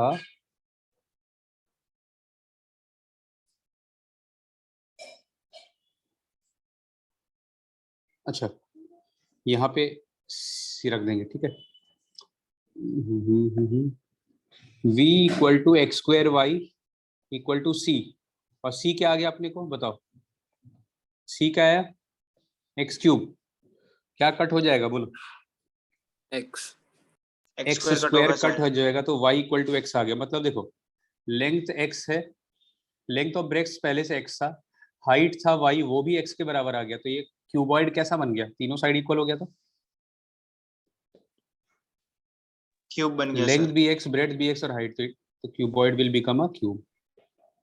अच्छा, यहाँ पे c रख देंगे, ठीक है। v equal to x square y equal to c, और c क्या आ गया अपने को बताओ? c क्या आया? एक्स क्यूब, क्या कट हो जाएगा बोलो? x x X square cut square होगा, कट sir. हो जाएगा तो y इक्वल टू एक्स आ गया। मतलब देखो लेंथ x है, लेंथ ऑफ ब्रेक्स पहले से x था, हाइट था y, वो भी x के बराबर आ गया, तो ये क्यूबॉइड कैसा बन गया? तीनों साइड इक्वल हो गया था। क्यूब बन गया लेंथ सर। भी x, ब्रेड्थ भी x और हाइट, तो cuboid will become a cube.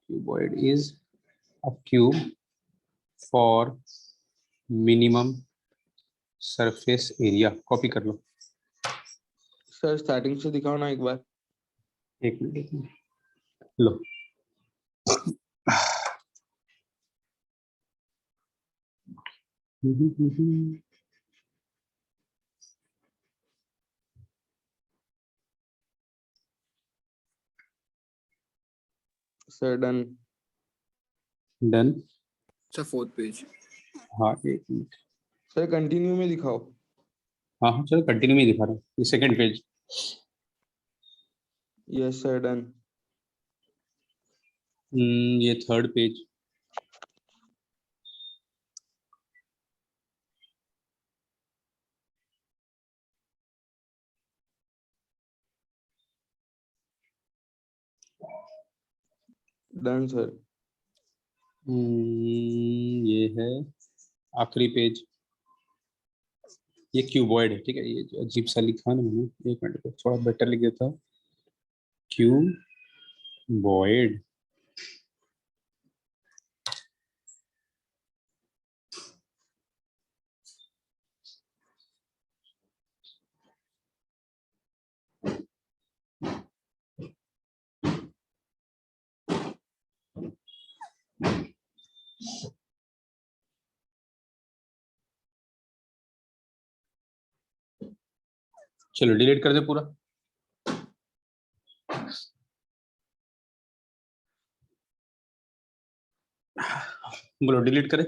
Cuboid is a cube for minimum surface area. Copy कर लो. सर स्टार्टिंग से दिखाओ ना एक बार. एक minute low. Sir done. Done. Sir 4th page. हाँ एक मिनट. सर कंटिन्यू में दिखाओ. हाँ हाँ चलो कंटिन्यू में दिखा रहा हूँ. ये second page. Yes sir done. ये थर्ड पेज. Done sir. ये है आखिरी पेज. ये क्यूबॉइड है. ठीक है. ये जो अजीब सा लिखा ना मैंने, एक मिनट को थोड़ा बेटर लिख देता हूँ. क्यूबॉइड. चलो डिलीट कर दे पूरा. बोलो डिलीट करे.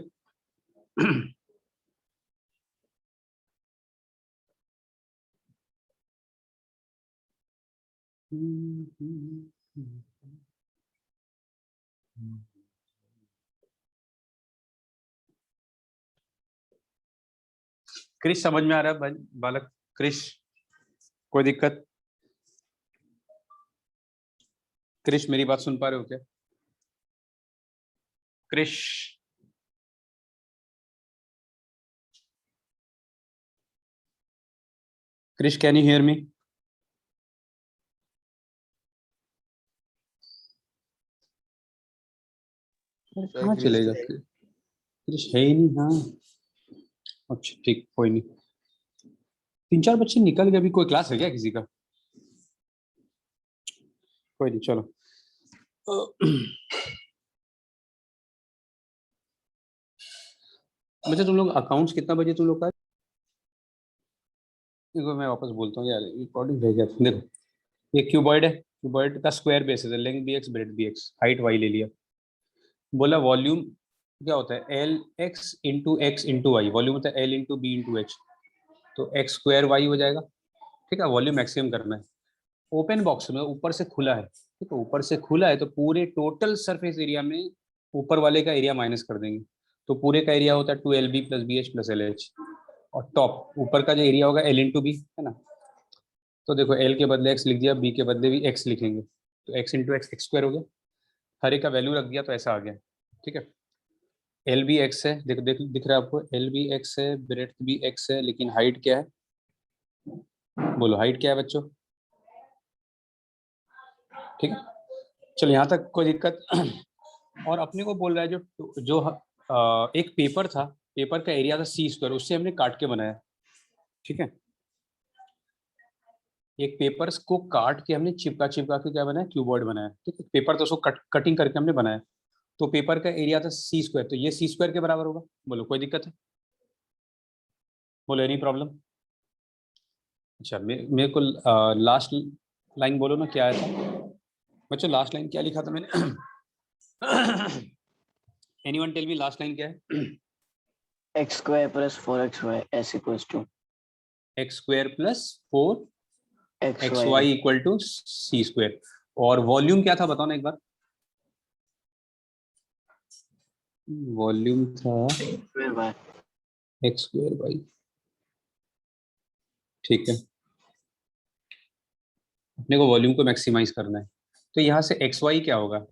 क्रिश समझ में आ रहा है भाई बालक? क्रिश कोई दिक्कत? क्रिश मेरी बात सुन पा रहे हो क्या? Krish Krish can you hear me? कहाँ क्रिश चलेगा? क्रिश है ही नहीं. हाँ अच्छा ठीक, कोई नहीं. 3-4 बच्चे निकल गए. अभी कोई क्लास है क्या किसी का? कोई नहीं चलो. बच्चे तुम लोग अकाउंट्स कितना बजे तुम लोग का? देखो मैं वापस बोलता हूँ यार, रिकॉर्डिंग रह गया. देखो ये क्यूबॉइड है. क्यूबॉइड का स्क्वायर बेस है. Length bx, breadth bx, height y ले लिया. बोला वॉल्यूम क्या होता है? L x into x into y. Volume होता है l into b into h. तो एक्स स्क्वायर वाई हो जाएगा. ठीक है. वॉल्यूम मैक्सिमम करना है. ओपन बॉक्स में ऊपर से खुला है. ठीक है. ऊपर से खुला है तो पूरे टोटल सरफेस एरिया में ऊपर वाले का एरिया माइनस कर देंगे. तो पूरे का एरिया होता है 2LB plus b h plus l h. और टॉप ऊपर का जो एरिया होगा एल इंटू बी है ना. तो देखो एल के बदले एक्स लिख दिया, बी के बदले भी एक्स लिखेंगे. तो x into x x square हो गया. हर एक का वैल्यू रख दिया तो ऐसा आ गया. ठीक है. एल भी एक्स है. देखो दिख रहा है आपको? एल भी एक्स है, ब्रेड्थ भी एक्स है, लेकिन हाइट क्या है? बोलो हाइट क्या है बच्चों? ठीक है. चलो यहाँ तक कोई दिक्कत? और अपने को बोल रहा है जो जो एक पेपर था, पेपर का एरिया था सी स्क्वायर, उससे हमने काट के बनाया. ठीक है. एक पेपर को काट के हमने चिपका चिपका के क्या बनाया? क्यूबॉइड बनाया. ठीक है. पेपर तो उसको कटिंग करके हमने बनाया. तो पेपर का एरिया था सी स्क्वायर, तो ये सी स्क्वायर के बराबर होगा. बोलो कोई दिक्कत है? बोलो एनी प्रॉब्लम? अच्छा मेरे को लास्ट लाइन बोलो ना, क्या आया था बच्चों? लास्ट लाइन क्या लिखा था मैंने? Anyone tell me last line क्या है? x square plus 4xy s equals to x square plus 4 x xy y equal to c square. और वॉल्यूम क्या था बताओ ना एक बार? वॉल्यूम था square by x square y. ठीक है. अपने को वॉल्यूम को मैक्सिमाइज करना है. तो यहाँ से एक्स वाई क्या होगा?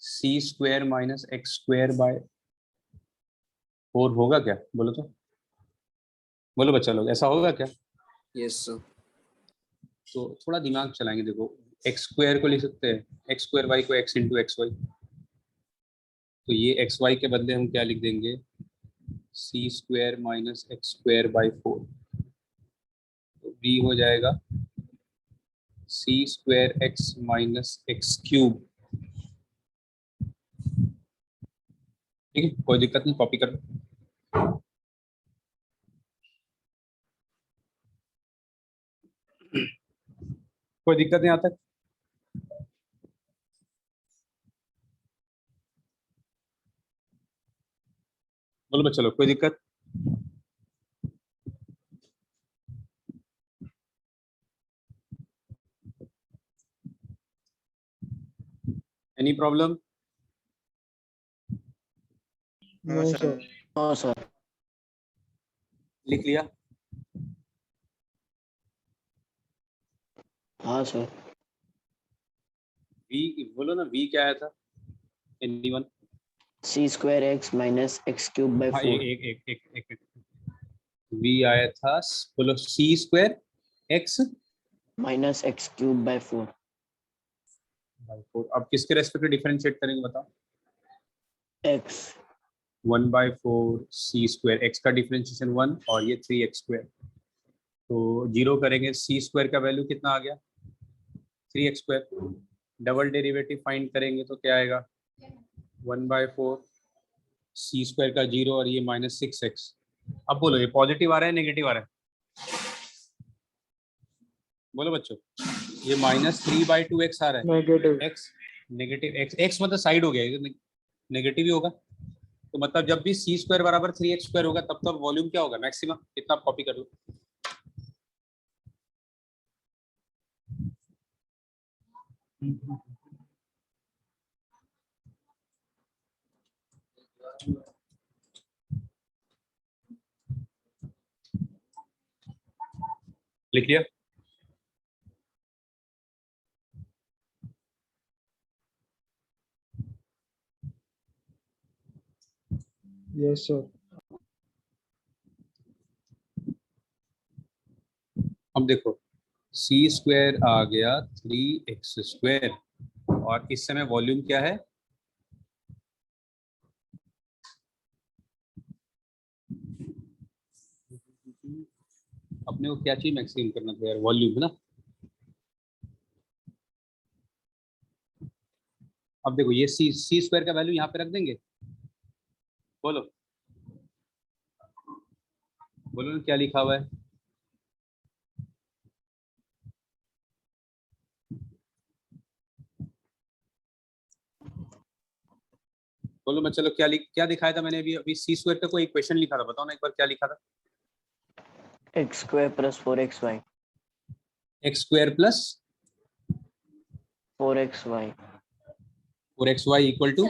C square minus x square by 4 होगा क्या? बोलो तो. बोलो बच्चा लोग, ऐसा होगा क्या? Yes, sir. तो थोड़ा दिमाग चलाएंगे। देखो एक्स स्क्वायर को लिख सकते हैं, एक्स स्क्वायर वाई को एक्स इंटू एक्स वाई, तो ये एक्स वाई के बदले हम क्या लिख देंगे, c square minus x square by 4, तो बी हो जाएगा c square x minus x cube. ठीक है, कोई दिक्कत नहीं, कॉपी कर लो। कोई दिक्कत नहीं आता? बोलो चलो, कोई दिक्कत? Any problem? No sir. No sir. लिख लिया? हाँ सर। वी बोलो ना, वी क्या आया था? Anyone? C square x minus x cube by हाँ, 4। एक वी आया था, बोलो c square x minus x cube by 4। By 4। अब किसके रेस्पेक्ट डिफरेंशिएट करेंगे बताओ? एक्स 1/4 सी स्क्वायर, एक्स का डिफरेंशिएशन 1 और ये 3x स्क्वायर, तो 0 करेंगे, सी स्क्वायर का वैल्यू कितना आ गया, 3x square. Double derivative find करेंगे तो क्या आएगा, 1/4 सी स्क्वायर का 0 और ये माइनस 6x। अब बोलो ये पॉजिटिव आ रहा है नेगेटिव आ रहा है? बोलो बच्चों, ये -3/2x आ रहा है। नेगेटिव। x नेगेटिव x मतलब साइड हो गया, ये नेगेटिव ही होगा। तो मतलब जब भी सी स्क्वायर बराबर 3x स्क्वायर होगा तब तक वॉल्यूम क्या होगा, मैक्सिमम। कितना, आप कॉपी कर लो। लिख लिया? Yes sir. अब देखो सी स्क्वायर आ गया 3x स्क्वायर, और इस समय वॉल्यूम क्या है, अपने को क्या चाहिए, मैक्सिमम करना था यार, वॉल्यूम है ना। अब देखो ये सी स्क्वायर का वैल्यू यहाँ पे रख देंगे। बोलो बोलो ना, क्या लिखा हुआ है? बोलो मैं, चलो क्या दिखाया था मैंने अभी सी स्क्वायर का कोई इक्वेशन लिखा था, बताओ ना एक बार क्या लिखा था? X square plus 4xy। X square plus 4xy 4xy equal to,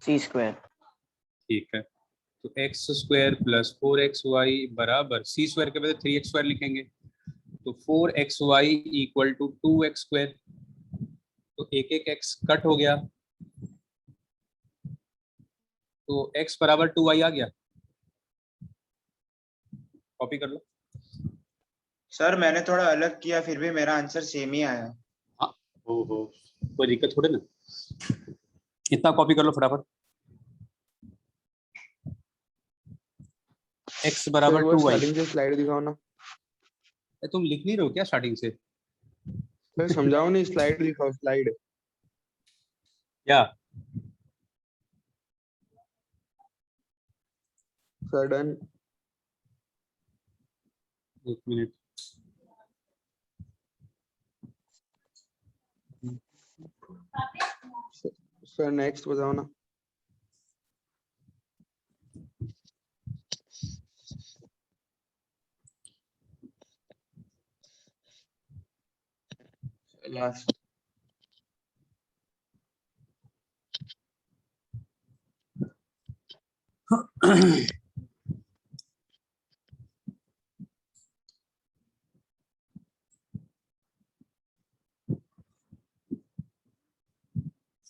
c square. ठीक है, तो एक्स स्क्वायर प्लस 4xy बराबर सी स्क्वायर के बजाय 3x स्क्वायर लिखेंगे, तो 4xy equal to 2x square, तो एक x कट हो गया, तो x बराबर 2y आ गया। कॉपी कर लो। सर मैंने थोड़ा अलग किया फिर भी मेरा आंसर सेम ही आया। हाँ, हो कोई दिक्कत थोड़े ना, इतना कॉपी कर लो फटाफट। x बराबर 2y। स्टार्टिंग से स्लाइड दिखाओ ना। तुम लिख नहीं रहे हो क्या स्टार्टिंग से? मैं समझाओ नहीं, स्लाइड दिखाओ, स्लाइड। क्या? सडन। एक मिनट, सर नेक्स्ट बताओ ना। लास्ट।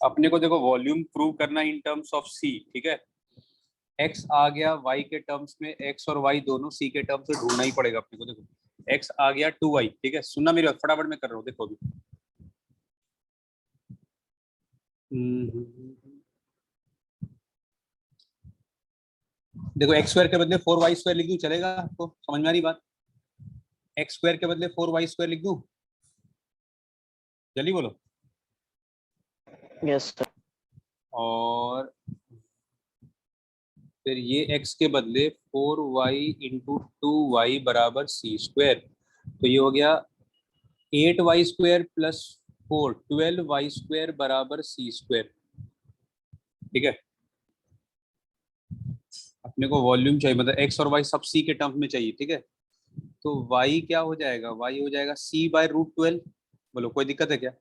अपने को देखो वॉल्यूम प्रूव करना इन टर्म्स ऑफ सी, ठीक है। x आ गया y के टर्म्स में, x और y दोनों c के टर्म्स में ढूंढना ही पड़ेगा अपने को। देखो x आ गया 2y, ठीक है। सुनना मेरी बात, फटाफट मैं कर रहा हूँ, देखो अभी। देखो x स्क्वायर के बदले 4y स्क्वायर लिख दूं, चलेगा आपको? समझ में आ रही बात? x स्क्वायर के बदले 4y स्क्वायर लिख दूं, जल्दी बोलो। Yes sir. और फिर ये x के बदले 4y इंटू 2y बराबर c स्क्वायर, तो ये हो गया 8y square plus 4, 12y square बराबर c स्क्वायर, ठीक है। अपने को वॉल्यूम चाहिए, मतलब x और y सब c के टर्म्स में चाहिए, ठीक है। तो y क्या हो जाएगा? y हो जाएगा c बाय रूट 12। बोलो कोई दिक्कत है क्या?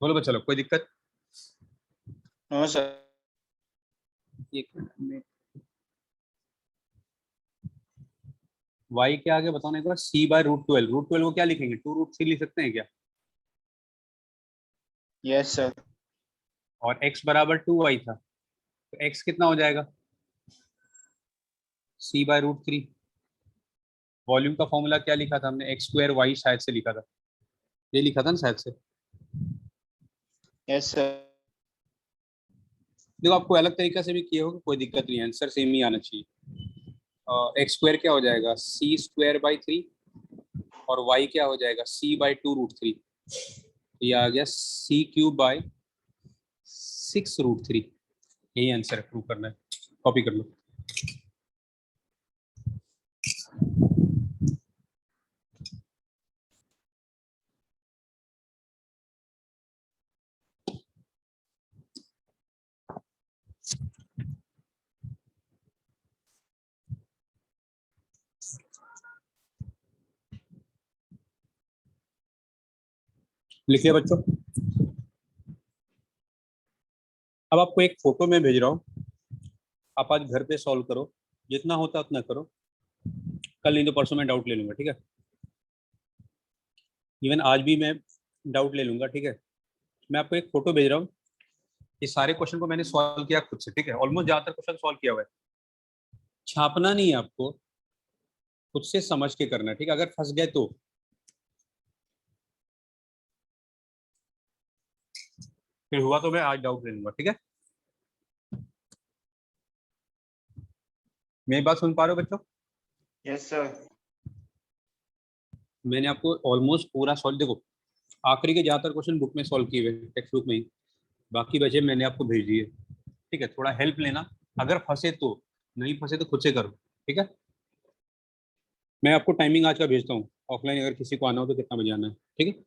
बोलो बच्चा लोग, कोई दिक्कत? नो सर। एक मिनट, y के आगे बताओ ना एक बार। c बाय रूट 12, रूट 12 को क्या लिखेंगे? 2 रूट 3 लिख सकते हैं क्या? Yes sir. और x बराबर 2y था, तो x कितना हो जाएगा? c by root 3। वॉल्यूम का फॉर्मूला क्या लिखा था हमने? x स्क्वायर y शायद से लिखा था, ये लिखा था ना शायद से। Yes sir. देखो आपको अलग तरीका से भी किए होगा, कोई दिक्कत नहीं है, आंसर सेम ही आना चाहिए। एक्स स्क्वायर क्या हो जाएगा? सी स्क्वायर बाई 3, और वाई क्या हो जाएगा? सी बाई 2 रूट 3। ये आ गया सी क्यूब बाई 6 रूट 3। यही आंसर प्रूव करना है, कॉपी कर लो। लिखिए बच्चों। अब आपको एक फोटो में भेज रहा हूँ, आप आज घर पे सॉल्व करो, जितना होता उतना करो। कल नहीं तो परसों में डाउट ले लूंगा, ठीक है। इवन आज भी मैं डाउट ले लूंगा, ठीक है। मैं आपको एक फोटो भेज रहा हूँ, ये सारे क्वेश्चन को मैंने सॉल्व किया खुद से, ठीक है। ऑलमोस्ट ज्यादातर क्वेश्चन सॉल्व किया हुआ है। छापना नहीं है आपको, खुद से समझ के करना है, ठीक है। अगर फंस गए तो फिर हुआ तो मैं आज डाउट ले लूंगा, ठीक है। मेरी बात सुन पा रहे हो बच्चों? Yes sir. मैंने आपको ऑलमोस्ट पूरा सॉल्व, देखो आखिरी के ज्यादातर क्वेश्चन बुक में सॉल्व किए हुए टेक्स्ट बुक में ही, बाकी बचे मैंने आपको भेज दिए, ठीक है। थोड़ा हेल्प लेना, अगर फंसे तो, नहीं फंसे तो खुद से करो, ठीक है। मैं आपको टाइमिंग आज का भेजता हूँ ऑफलाइन, अगर किसी को आना हो तो कितना बजे आना है, ठीक है।